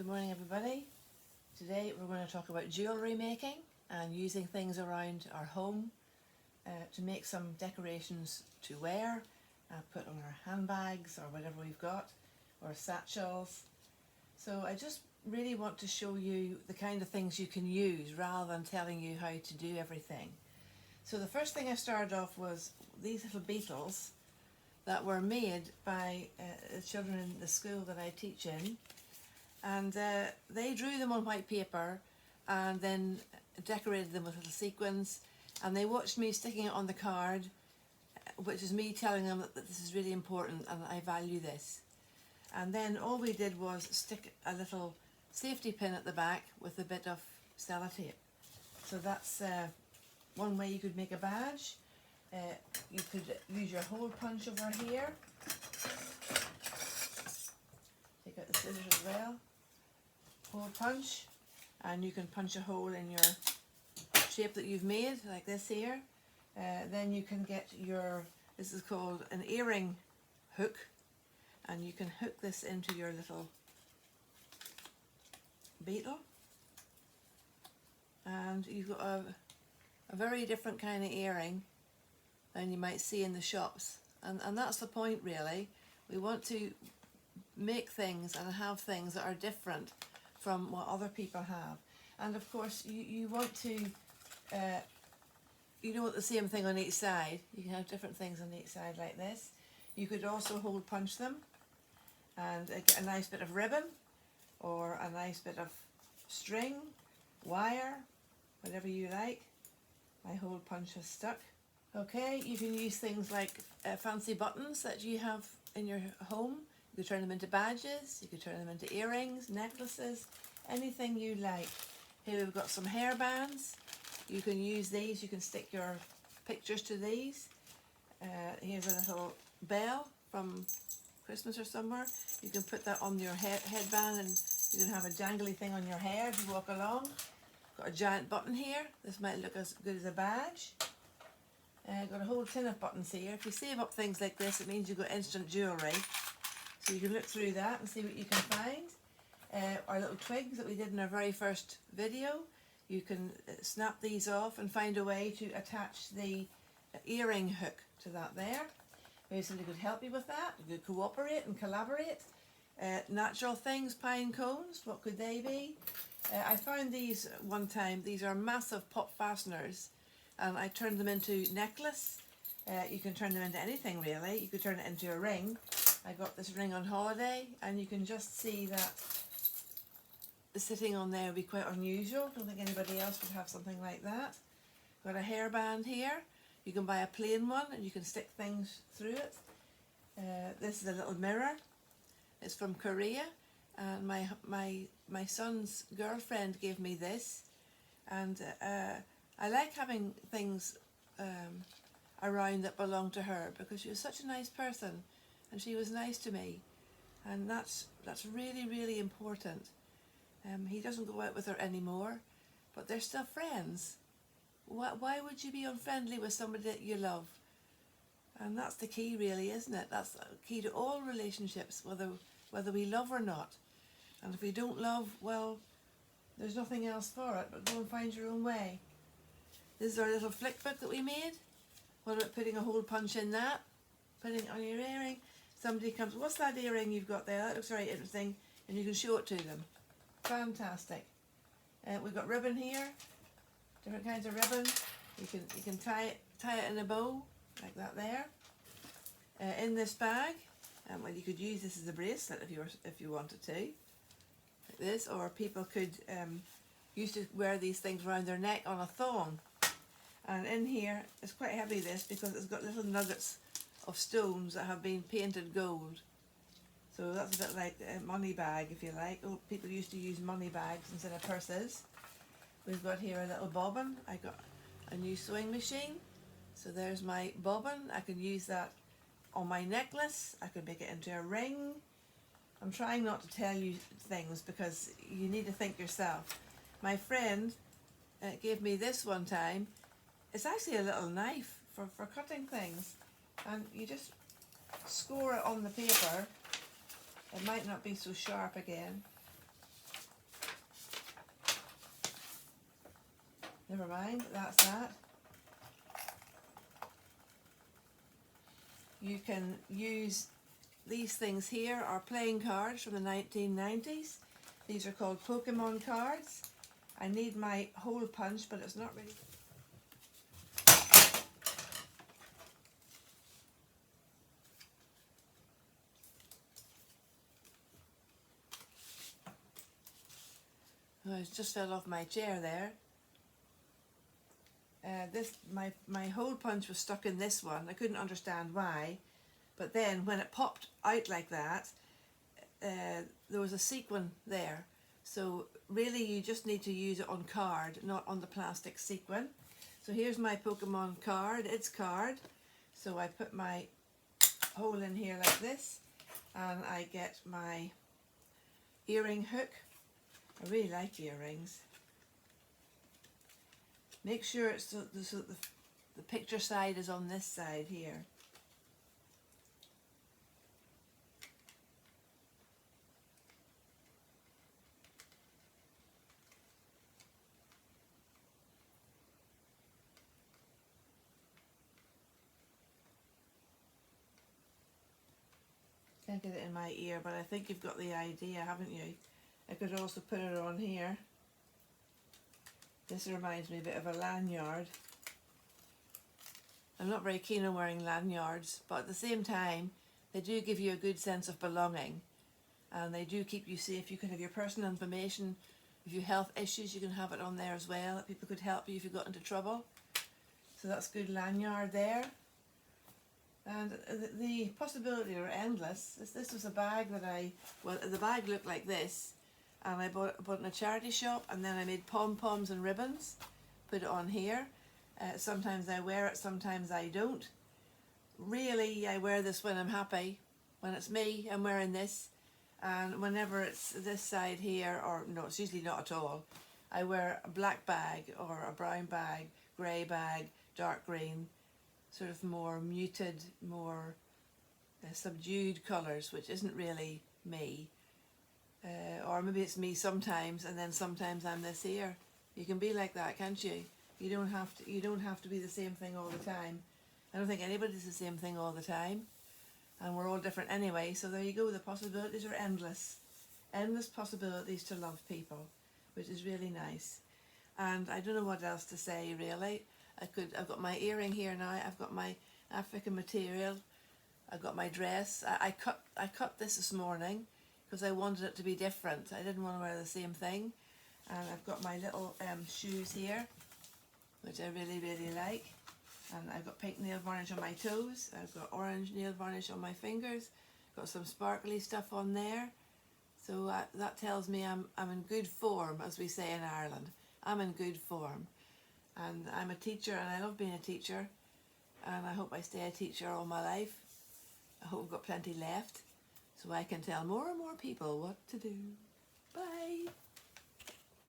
Good morning everybody. Today we're going to talk about jewellery making and using things around our home to make some decorations to wear, put on our handbags or whatever we've got, or satchels. So I just really want to show you the kind of things you can use rather than telling you how to do everything. So the first thing I started off was these little beetles that were made by the children in the school that I teach in. And they drew them on white paper and then decorated them with little sequins, and they watched me sticking it on the card, which is me telling them that this is really important and I value this. And then all we did was stick a little safety pin at the back with a bit of sellotape. So that's one way you could make a badge. You could use your hole punch over here. Take out the scissors as well. Hole punch, and you can punch a hole in your shape that you've made, like this here. Then you can get your, this is called an earring hook, and you can hook this into your little beetle. And you've got a very different kind of earring than you might see in the shops. And that's the point really. We want to make things and have things that are different from what other people have. And of course you want to, you don't want the same thing on each side. You can have different things on each side like this. You could also hole punch them and get a nice bit of ribbon or a nice bit of string, wire, whatever you like. My hole punch has stuck. Okay, you can use things like fancy buttons that you have in your home. You could turn them into badges, you could turn them into earrings, necklaces, anything you like. Here we've got some hair bands. You can use these, you can stick your pictures to these. Here's a little bell from Christmas or somewhere. You can put that on your headband and you can have a jangly thing on your hair as you walk along. Got a giant button here. This might look as good as a badge. Got a whole tin of buttons here. If you save up things like this, it means you've got instant jewellery. So you can look through that and see what you can find. Our little twigs that we did in our very first video, you can snap these off and find a way to attach the earring hook to that there. Maybe somebody could help you with that. You could cooperate and collaborate. Natural things, pine cones, what could they be? I found these one time. These are massive pop fasteners, and I turned them into necklace. You can turn them into anything really. You could turn it into a ring. I got this ring on holiday, and you can just see that sitting on there would be quite unusual. Don't think anybody else would have something like that. Got a hairband here. You can buy a plain one and you can stick things through it. This is a little mirror. It's from Korea, and my son's girlfriend gave me this, and I like having things around that belong to her because she was such a nice person. And she was nice to me, and that's really, really important. He doesn't go out with her anymore, but they're still friends. Why would you be unfriendly with somebody that you love? And that's the key really, isn't it? That's the key to all relationships, whether we love or not. And if we don't love, well, there's nothing else for it, but go and find your own way. This is our little flick book that we made. What about putting a hole punch in that? Putting it on your earring? Somebody comes, what's that earring you've got there? That looks very interesting, and you can show it to them. Fantastic. We've got ribbon here, different kinds of ribbon. You can tie it in a bow like that there. In this bag, well, you could use this as a bracelet if you wanted to, like this. Or people could used to wear these things around their neck on a thong. And in here, it's quite heavy this because it's got little nuggets of stones that have been painted gold. So that's a bit like a money bag, if you like. Oh, people used to use money bags instead of purses. We've got here a little bobbin. I got a new sewing machine. So there's my bobbin. I can use that on my necklace. I could make it into a ring. I'm trying not to tell you things because you need to think yourself. My friend gave me this one time. It's actually a little knife for cutting things. And you just score it on the paper. It might not be so sharp again. Never mind, that's that. You can use these things here are playing cards from the 1990s. These are called Pokemon cards. I need my hole punch, but it's not really. Oh, it just fell off my chair there. My hole punch was stuck in this one. I couldn't understand why, but then when it popped out like that, there was a sequin there. So really you just need to use it on card, not on the plastic sequin. So here's my Pokemon card, its card. So I put my hole in here like this, and I get my earring hook. I really like earrings. Make sure it's so the picture side is on this side here. Can't get it in my ear, but I think you've got the idea, haven't you? I could also put it on here. This reminds me a bit of a lanyard. I'm not very keen on wearing lanyards, but at the same time, they do give you a good sense of belonging, and they do keep you safe. You can have your personal information. If you have health issues, you can have it on there as well, that people could help you if you got into trouble. So that's good lanyard there. And the possibilities are endless. This was a bag that the bag looked like this, and I bought it in a charity shop, and then I made pom-poms and ribbons, put it on here. Sometimes I wear it, sometimes I don't. Really, I wear this when I'm happy. When it's me, I'm wearing this. And whenever it's this side here, or no, it's usually not at all, I wear a black bag or a brown bag, grey bag, dark green, sort of more muted, more subdued colours, which isn't really me. Or maybe it's me sometimes, and then sometimes I'm this here. You can be like that, can't you? You don't have to be the same thing all the time. I don't think anybody's the same thing all the time, and we're all different anyway. So there you go. The possibilities are endless, endless possibilities to love people, which is really nice. And I don't know what else to say really. I've got my earring here now. I've got my African material. I've got my dress. I cut this morning because I wanted it to be different. I didn't want to wear the same thing. And I've got my little shoes here, which I really, really like. And I've got pink nail varnish on my toes. I've got orange nail varnish on my fingers. Got some sparkly stuff on there. So that tells me I'm in good form, as we say in Ireland. I'm in good form. And I'm a teacher, and I love being a teacher. And I hope I stay a teacher all my life. I hope I've got plenty left, so I can tell more and more people what to do. Bye.